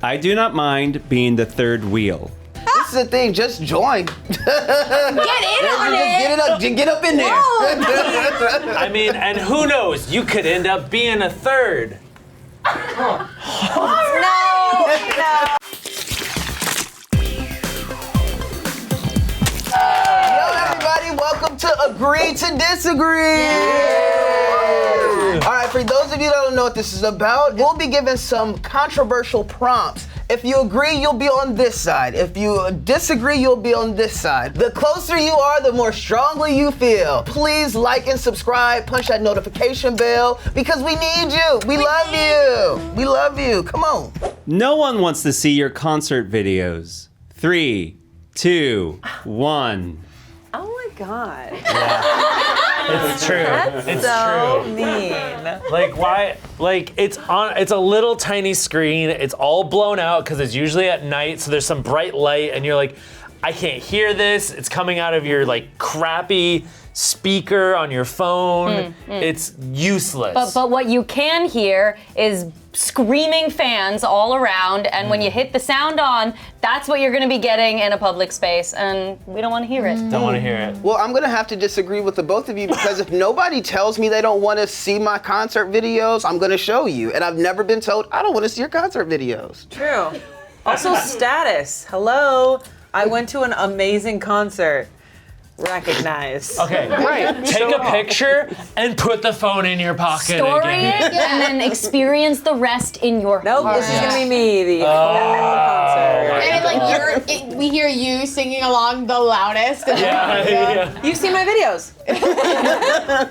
I do not mind being the third wheel. This is the thing, just join. Get in on it. Get up in there. I mean, and who knows? You could end up being a third. No. Yo, everybody, welcome to Agree to Disagree. All right, for those of you that don't know what this is about, we'll be given some controversial prompts. If you agree, you'll be on this side. If you disagree, you'll be on this side. The closer you are, the more strongly you feel. Please like and subscribe, punch that notification bell, because we need you. We love you. We love you. Come on. No one wants to see your concert videos. 3, 2, 1. Oh my God. It's true. That's so mean. Like why? Like it's a little tiny screen. It's all blown out because it's usually at night. So there's some bright light, and you're like, I can't hear this. It's coming out of your like crappy speaker on your phone. It's useless. But what you can hear is screaming fans all around, and when you hit the sound on, that's what you're going to be getting in a public space, and we don't want to hear it. Don't want to hear it. Well, I'm gonna have to disagree with the both of you because if nobody tells me they don't want to see my concert videos, I'm gonna show you. And I've never been told I don't want to see your concert videos. True. Also, status. Hello. I went to an amazing concert. Recognize. Okay, right. Take a picture and put the phone in your pocket Story again. it, and then experience the rest in your Nope, heart. this is gonna be me, the concert. And we hear you singing along the loudest. Yeah. You've seen my videos.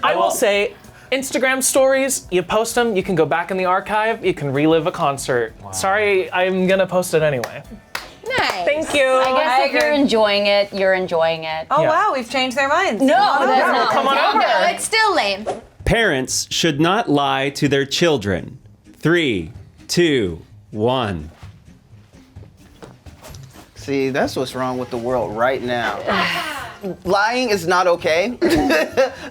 I will say, Instagram stories, you post them, you can go back in the archive, you can relive a concert. Wow. Sorry, I'm gonna post it anyway. Nice. Thank you. I guess if you're enjoying it, you're enjoying it. Oh Yeah. wow, we've changed their minds. No, that's not. Come on over. No, it's still lame. Parents should not lie to their children. 3, 2, 1. See, that's what's wrong with the world right now. Lying is not okay.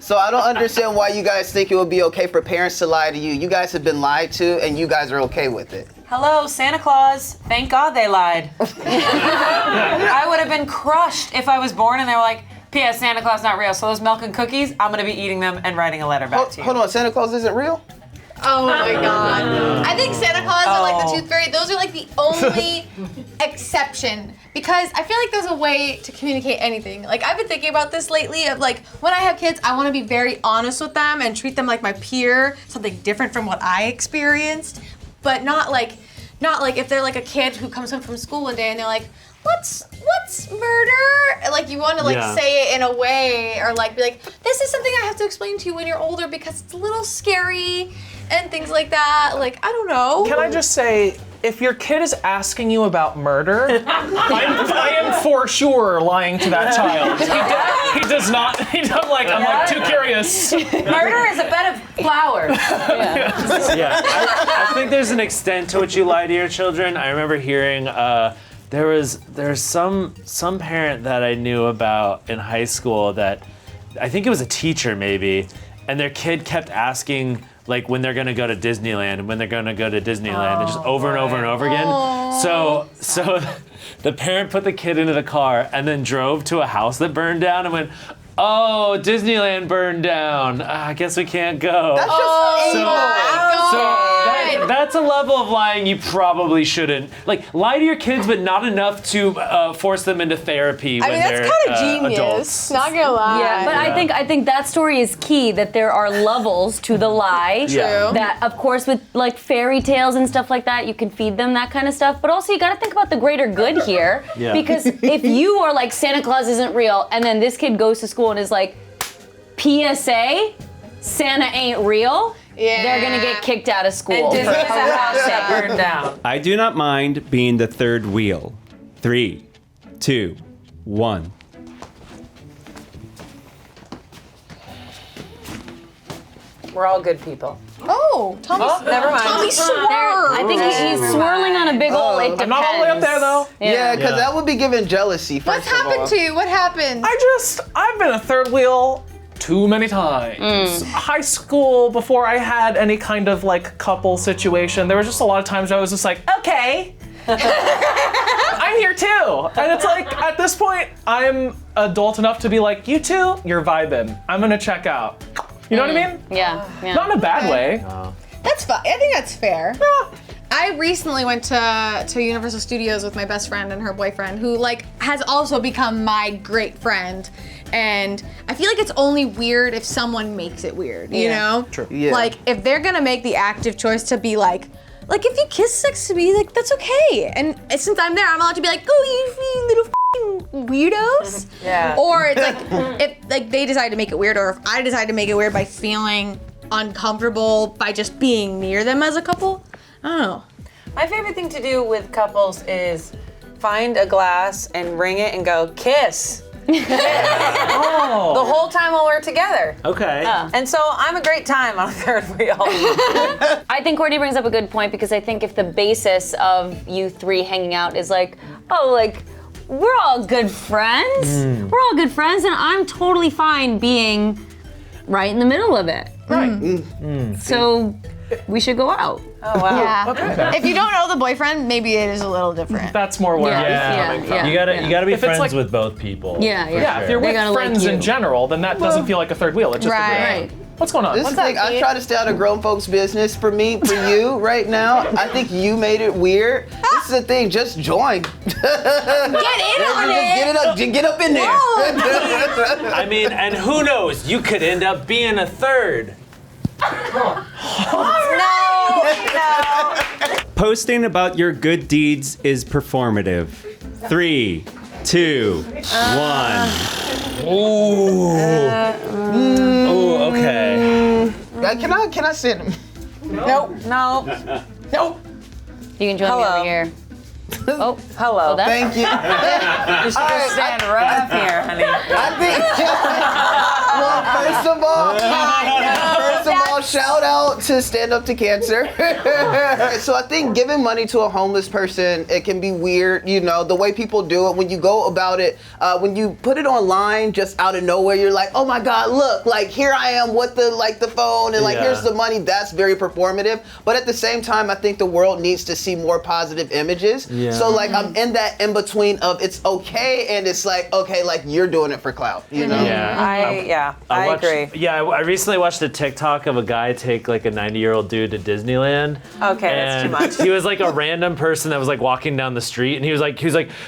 So I don't understand why you guys think it would be okay for parents to lie to you. You guys have been lied to and you guys are okay with it. Hello, Santa Claus. Thank God they lied. I would have been crushed if I was born and they were like, P.S. Santa Claus not real. So those milk and cookies, I'm gonna be eating them and writing a letter back to you. Hold on, Santa Claus isn't real? Oh my God. I think Santa Claus and like the Tooth Fairy, those are like the only exception. Because I feel like there's a way to communicate anything. Like I've been thinking about this lately of like, when I have kids, I want to be very honest with them and treat them like my peer, something different from what I experienced. But not like if they're like a kid who comes home from school one day and they're like, what's murder? And like you want to like say it in a way or like be like, this is something I have to explain to you when you're older because it's a little scary and things like that. Like, I don't know. Can I just say, if your kid is asking you about murder, I am for sure lying to that child. He does not, I'm like too curious. Murder is a bed of flowers. Yeah, I think there's an extent to which you lie to your children. I remember hearing there's some parent that I knew about in high school that I think it was a teacher maybe, and their kid kept asking like when they're gonna go to Disneyland and when they're gonna go to Disneyland and just over and over and over again. So the parent put the kid into the car and then drove to a house that burned down and went, oh, Disneyland burned down. I guess we can't go. That's just That's a level of lying you probably shouldn't. Like, lie to your kids, but not enough to force them into therapy when they're that's kind of genius. adults. Not gonna lie. Yeah, but I think that story is key, that there are levels to the lie. True. That, of course, with like fairy tales and stuff like that, you can feed them that kind of stuff. But also, you got to think about the greater good here. Yeah. Because if you are like, Santa Claus isn't real, and then this kid goes to school and is like, PSA, Santa ain't real, they're going to get kicked out of school. And Disney's a house that burned down. I do not mind being the third wheel. 3, 2, 1. We're all good people. Oh, Tommy's Never mind. Tommy swirl. I think he's swirling on a big old, it depends. I'm not all the way up there though. Yeah, because that would be giving jealousy, first What's happened to you? What happened? I've been a third wheel too many times. High school, before I had any kind of like couple situation, there was just a lot of times where I was just like, okay, I'm here too. And it's like, at this point, I'm adult enough to be like, you two, you're vibing. I'm gonna check out. You know what I mean? Yeah. Not in a bad way. That's fine. I think that's fair. I recently went to Universal Studios with my best friend and her boyfriend, who like has also become my great friend. And I feel like it's only weird if someone makes it weird, you know? True. Yeah. Like if they're gonna make the active choice to be like if you kiss next to me, like that's okay. And since I'm there, I'm allowed to be like, oh, you little f***ing weirdos. Yeah. Or it's like if like they decide to make it weird, or if I decide to make it weird by feeling uncomfortable by just being near them as a couple. I don't know. My favorite thing to do with couples is find a glass and ring it and go, kiss. Oh. The whole time while we're together. Okay. And so I'm a great time on a third wheel. I think Courtney brings up a good point, because I think if the basis of you three hanging out is like, oh, like, we're all good friends. We're all good friends, and I'm totally fine being right in the middle of it. Right. So we should go out. Oh, wow. Yeah. Okay. If you don't know the boyfriend, maybe it is a little different. That's more what Yeah. You gotta be If it's friends like- with both people. Yeah, for yeah. Yeah, if you're They with gotta like friends you. in general, then that doesn't feel like a third wheel. It's just a Right. wheel. What's going on? This is the thing, I try to stay out of grown folks' business. For you right now, I think you made it weird. This is the thing, just join. Get in on it. Get up in there. I mean, and who knows? You could end up being a third. No. Posting about your good deeds is performative. 3, 2, 1. Ooh, okay. Can I sit? No. Nope. You can join me Hello. over here. Oh, Hello. that's Thank you. You should just stand right up here, honey. I think. Well, first of all, shout out to Stand Up to Cancer. So I think giving money to a homeless person, it can be weird. You know, the way people do it when you go about it, when you put it online, just out of nowhere, you're like, oh my God, look, like here I am with the phone, and like here's the money. That's very performative. But at the same time, I think the world needs to see more positive images. Yeah. So like I'm in that in between of it's okay and it's like okay, like you're doing it for clout. You know. Yeah. I watched- agree. Yeah, I recently watched a TikTok of a guy take like a 90-year-old dude to Disneyland. Okay, that's too And much. He was like a random person that was like walking down the street, and he was like,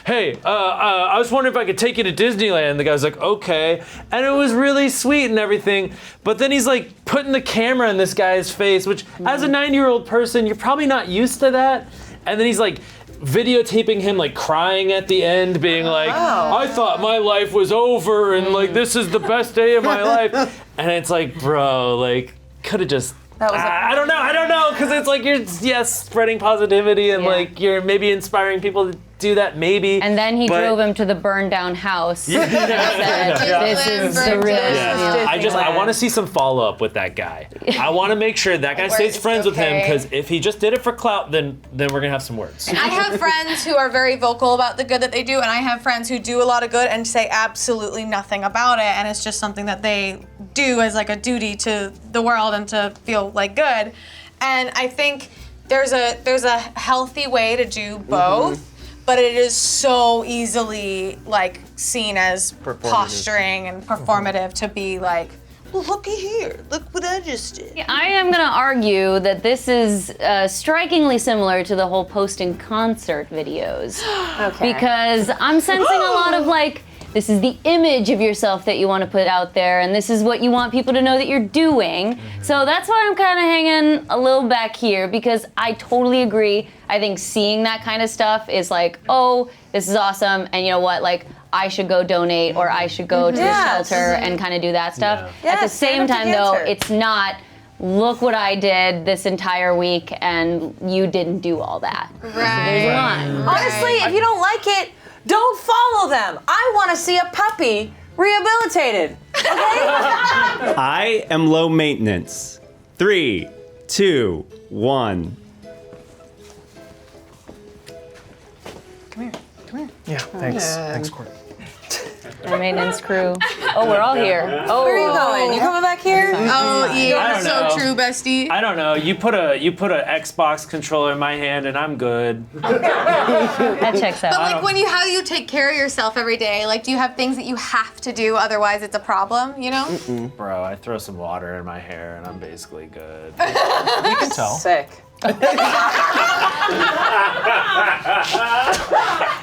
hey, I was wondering if I could take you to Disneyland. The guy was like, okay, and it was really sweet and everything. But then he's like putting the camera in this guy's face, which as a 90-year-old person, you're probably not used to that. And then he's like videotaping him like crying at the end, being like, I thought my life was over and like this is the best day of my life. And it's like, bro, like could have just That was I don't know, because it's like you're spreading positivity and like you're maybe inspiring people to do that, maybe. And then he but- drove him to the burned down house. And said, this is the real deal. I want to see some follow up with that guy. I want to make sure that guy stays it's friends with him, okay. because if he just did it for clout, then we're gonna have some words. I have friends who are very vocal about the good that they do, and I have friends who do a lot of good and say absolutely nothing about it, and it's just something that they do as like a duty to the world and to feel like good. And I think there's a healthy way to do both, but it is so easily like seen as posturing and performative to be like, well, looky here, look what I just did. I am going to argue that this is strikingly similar to the whole posting concert videos. Okay. Because I'm sensing a lot of like, this is the image of yourself that you want to put out there, and this is what you want people to know that you're doing. So that's why I'm kind of hanging a little back here, because I totally agree. I think seeing that kind of stuff is like, oh, this is awesome, and you know what, like, I should go donate, or I should go to the shelter and kind of do that stuff. Yeah. At the Yes, same stand up to time, though, cancer. it's not, look what I did this entire week, and you didn't do all that. Right. There's a line. Honestly, if you don't like it, don't follow them. I want to see a puppy rehabilitated. Okay? I am low maintenance. 3, 2, 1. Yeah, thanks. Thanks, Court. Our maintenance crew. Oh, we're all here. Oh, Where are you going? You coming back here? Oh, I yeah, don't so know. true, bestie. I don't know. You put a Xbox controller in my hand and I'm good. that checks out. But like, how do you take care of yourself every day? Like, do you have things that you have to do, otherwise it's a problem, you know? Bro, I throw some water in my hair and I'm basically good. You can tell. Sick.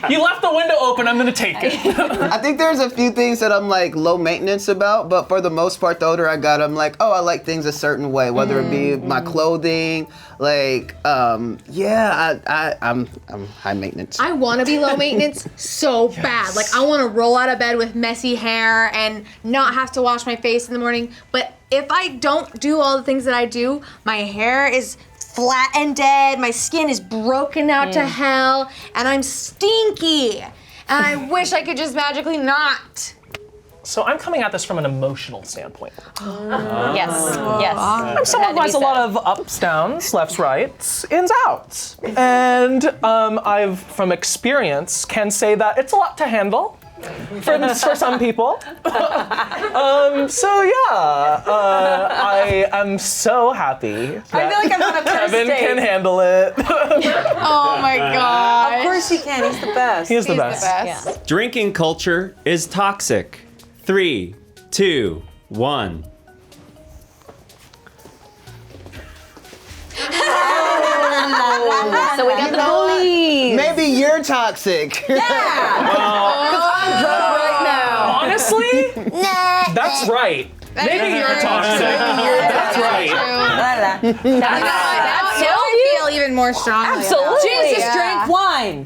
You left the window open, I'm gonna take it. I think there's a few things that I'm like low maintenance about, but for the most part, the older I got, I'm like, oh, I like things a certain way, whether it be my clothing, like, I'm high maintenance. I want to be low maintenance so bad. Like, I want to roll out of bed with messy hair and not have to wash my face in the morning. But if I don't do all the things that I do, my hair is flat and dead, my skin is broken out to hell, and I'm stinky. And I wish I could just magically not. So I'm coming at this from an emotional standpoint. yes. I'm someone who has a lot of ups, downs, lefts, rights, ins, outs. And I've, from experience, can say that it's a lot to handle for some people. I am so happy that I feel like I'm on a first Kevin date. can handle it. Oh my god. Of course he can. He's the best. He is the He's best. the best. Yeah. Drinking culture is toxic. 3, 2, 1. So we got the bullies. Maybe you're toxic. Yeah. Because I'm drunk right now. Honestly, that's right. Maybe you're toxic. That's right. Now I feel even more strongly. Absolutely. Jesus Yeah. drank wine.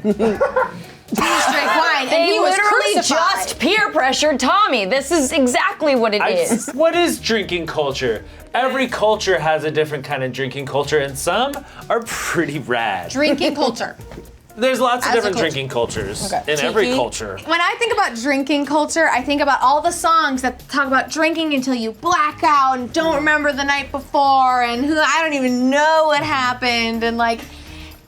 Jesus drank wine, and They he was literally crucified. just peer pressured Tommy. This is exactly what it is. What is drinking culture? Every culture has a different kind of drinking culture, and some are pretty rad. Drinking culture. There's lots of As a different culture. drinking cultures Okay. in every Tiki. culture. When I think about drinking culture, I think about all the songs that talk about drinking until you black out and don't remember the night before, and I don't even know what happened, and like,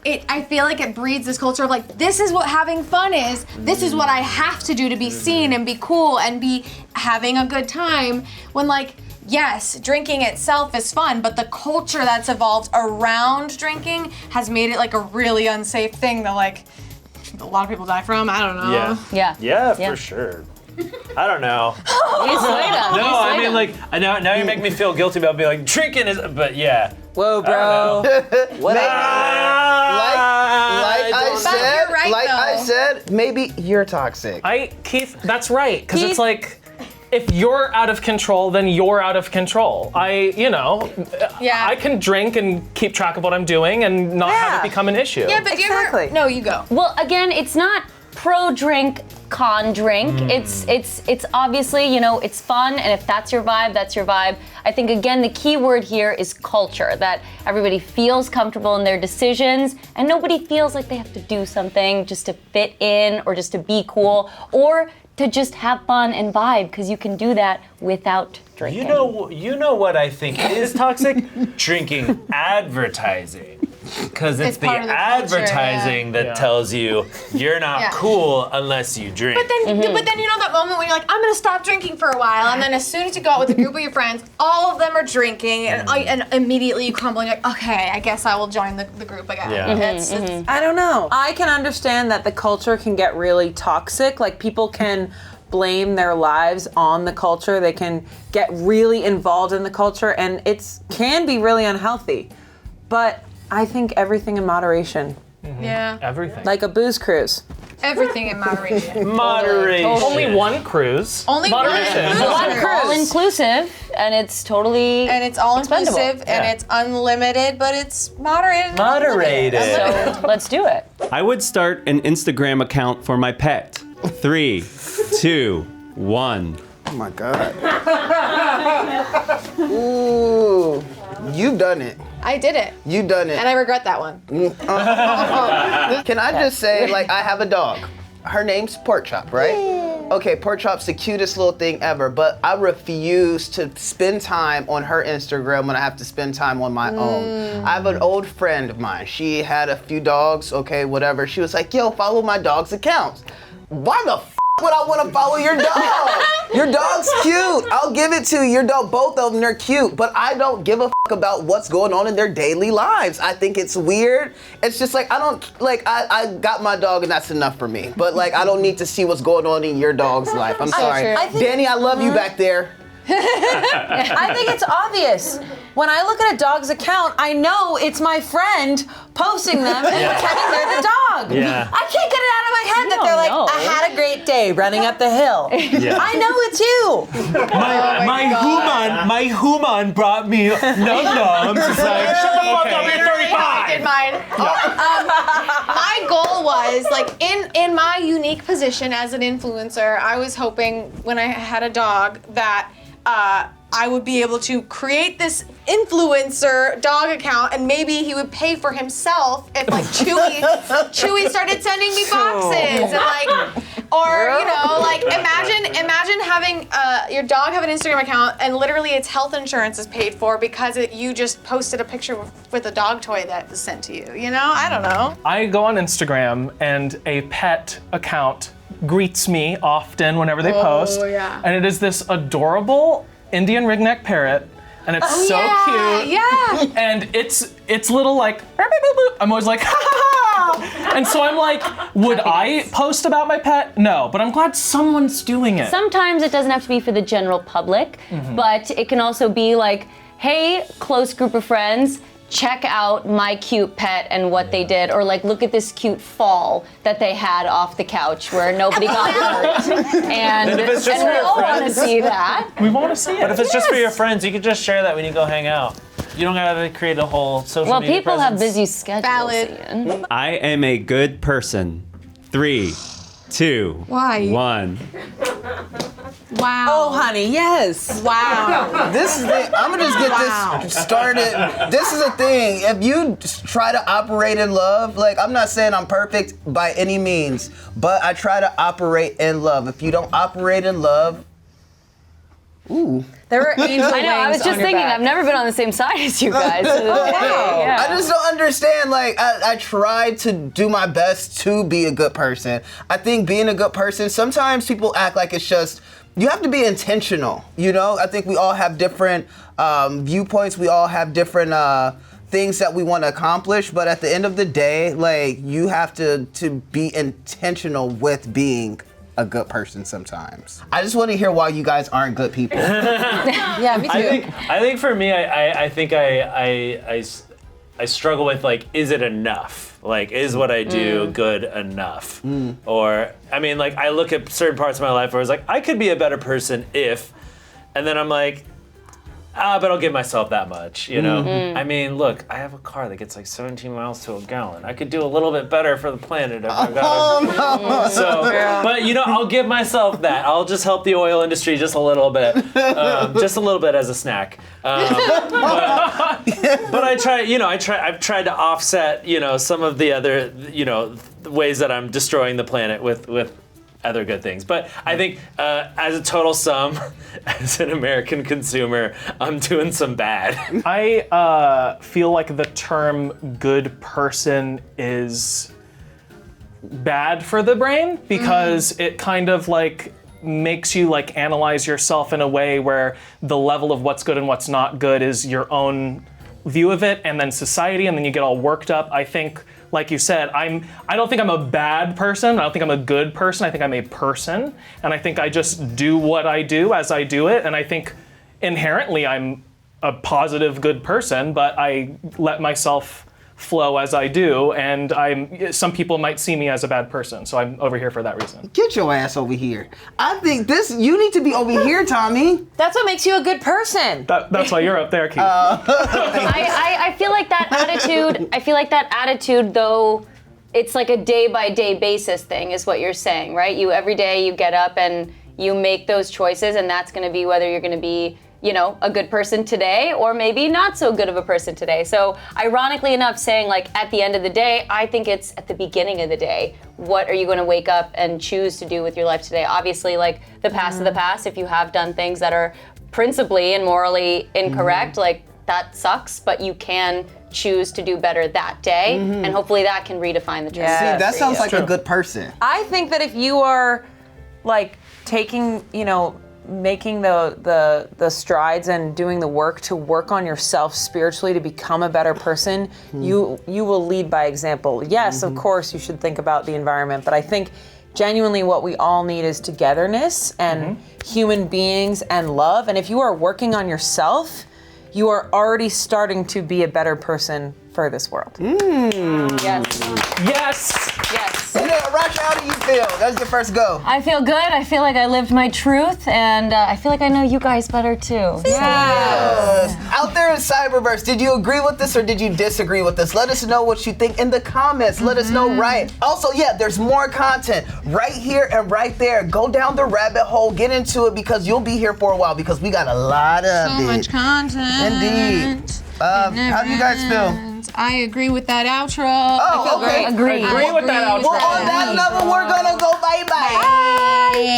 I feel like it breeds this culture of like, this is what having fun is. This is what I have to do to be seen and be cool and be having a good time. When like, yes, drinking itself is fun, but the culture that's evolved around drinking has made it like a really unsafe thing that like a lot of people die from. I don't know. Yeah, Yeah. for sure. I don't know. You swayed him. No, I mean like now you make me feel guilty about being like drinking is, but yeah. Whoa, bro. What Like I I don't said, you're right, I though. said, maybe you're toxic. Keith, that's right. Because Keith- it's like, if you're out of control, then you're out of control. Yeah. I can drink and keep track of what I'm doing and not have Yeah. it become an issue. Yeah, but do you Exactly. ever? No, you go. Well, again, it's not pro drink, con drink. It's obviously, it's fun, and if that's your vibe, that's your vibe. I think again the key word here is culture, that everybody feels comfortable in their decisions and nobody feels like they have to do something just to fit in or just to be cool or to just have fun and vibe, because you can do that without drinking. You know what I think is toxic? Drinking advertising. Because it's the part of the culture, advertising that Yeah. tells you you're not Yeah. cool unless you drink. But then you know that moment when you're like, I'm gonna stop drinking for a while, and then as soon as you go out with a group of your friends, all of them are drinking, and immediately you crumble, and you're like, okay, I guess I will join the group again. Yeah. It's I don't know. I can understand that the culture can get really toxic. Like, people can blame their lives on the culture. They can get really involved in the culture, and it can be really unhealthy. But I think everything in moderation. yeah, Everything. Like a booze cruise. everything in moderation. Moderation. Only one cruise. Only one Moderation. cruise. One all inclusive, and it's totally And it's all expendable. inclusive, and Yeah. it's unlimited, but it's moderated. Moderated. Unlimited. So let's do it. I would start an Instagram account for my pet. 3, 2, 1. Oh my God. Ooh, you've done it. I did it, You've done it. and I regret that one. Can I just say, like, I have a dog. Her name's Pork Chop, right? Okay, Pork Chop's the cutest little thing ever, but I refuse to spend time on her Instagram when I have to spend time on my own. I have an old friend of mine. She had a few dogs, okay, whatever. She was like, yo, follow my dog's accounts. Why the would I want to follow your dog? Your dog's cute. I'll give it to you. Your dog, both of them, they're cute. But I don't give a about what's going on in their daily lives. I think it's weird. It's just like, I don't, like, I got my dog and that's enough for me. But like, I don't need to see what's going on in your dog's life. I'm sorry. Danny, I love you back there. I think it's obvious. When I look at a dog's account, I know it's my friend posting them and pretending they're the dog. Yeah. I can't get it out of my head that they're like, I had a great day running up the hill. Yeah. I know it's you. My human brought me num-nums. It's like, shut the fuck up, you're 35. I did mine. My goal was, like, in my unique position as an influencer, I was hoping when I had a dog that I would be able to create this influencer dog account, and maybe he would pay for himself if, like, Chewy started sending me boxes, and like, or you know, like, imagine having your dog have an Instagram account and literally its health insurance is paid for because you just posted a picture with a dog toy that was sent to you. You know, I don't know. I go on Instagram and a pet account greets me often whenever they post. Yeah. And it is this adorable Indian ringneck parrot. And it's so cute. Yeah. And it's little like, boop, boop, boop. I'm always like, ha ha ha. And so I'm like, would I post about my pet? No, but I'm glad someone's doing it. Sometimes it doesn't have to be for the general public, but it can also be like, hey, close group of friends, check out my cute pet and what they did, or like, look at this cute fall that they had off the couch where nobody got hurt. And if it's just we for your all want to friends. see that. We want to see it. But if it's just for your friends, you can just share that when you go hang out. You don't gotta create a whole social Well, media people have presence. busy schedules. Valid. Ian. I am a good person. 3, 2, Why? 1. Wow. Oh, honey, yes. Wow. This is the, I'm gonna just get this started. This is the thing. If you try to operate in love, like, I'm not saying I'm perfect by any means, but I try to operate in love. If you don't operate in love, ooh. There were angel I know, I was wings just on your thinking, back. I've never been on the same side as you guys. Yeah. I just don't understand. Like, I try to do my best to be a good person. I think being a good person, sometimes people act like it's just, you have to be intentional, you know? I think we all have different viewpoints. We all have different things that we want to accomplish. But at the end of the day, like, you have to be intentional with being a good person sometimes. I just want to hear why you guys aren't good people. Yeah, me too. I think for me, I think I struggle with, like, is it enough? Like, is what I do good enough? Or, I mean, like, I look at certain parts of my life where I was like, I could be a better person if, and then I'm like, but I'll give myself that much, you know? I mean, look, I have a car that gets like 17 miles to a gallon. I could do a little bit better for the planet if I got So, but you know, I'll give myself that. I'll just help the oil industry just a little bit. Just a little bit as a snack. But I try, you know, I've tried to offset, you know, some of the other, you know, ways that I'm destroying the planet with other good things. But I think as a total sum, as an American consumer, I'm doing some bad. I feel like the term good person is bad for the brain because it kind of like makes you like analyze yourself in a way where the level of what's good and what's not good is your own view of it, and then society, and then you get all worked up. I think, like you said, I don't think I'm a bad person. I don't think I'm a good person. I think I'm a person, and I think I just do what I do as I do it, and I think inherently I'm a positive, good person, but I let myself flow as I do, and some people might see me as a bad person, so I'm over here for that reason. Get your ass over here. I think you need to be over here, Tommy. That's what makes you a good person. That's why you're up there, Keith. I feel like that attitude, though, it's like a day-by-day basis thing is what you're saying, right? Every day you get up and you make those choices, and that's gonna be whether you're gonna be, you know, a good person today or maybe not so good of a person today. So ironically enough, saying like at the end of the day, I think it's at the beginning of the day. What are you going to wake up and choose to do with your life today? Obviously, like the past of the past, if you have done things that are principally and morally incorrect, like that sucks, but you can choose to do better that day, and hopefully that can redefine the term. See, that sounds like True. a good person. I think that if you are like taking, making the strides and doing the work to work on yourself spiritually to become a better person, you will lead by example. Yes, of course you should think about the environment, but I think genuinely what we all need is togetherness and human beings and love. And if you are working on yourself, you are already starting to be a better person for this world. Yes. Rush, how do you feel? That's your first go. I feel good. I feel like I lived my truth, and I feel like I know you guys better too. Yes. Out there in Cyberverse, did you agree with this or did you disagree with this? Let us know what you think in the comments. Let us know right. Also, there's more content right here and right there. Go down the rabbit hole, get into it because you'll be here for a while because we got a lot of it. So much content. Indeed. How do you guys feel? I agree with that outro. Oh, okay. Agree. Agree with that outro. Well, on that level, we're gonna go bye-bye. Bye.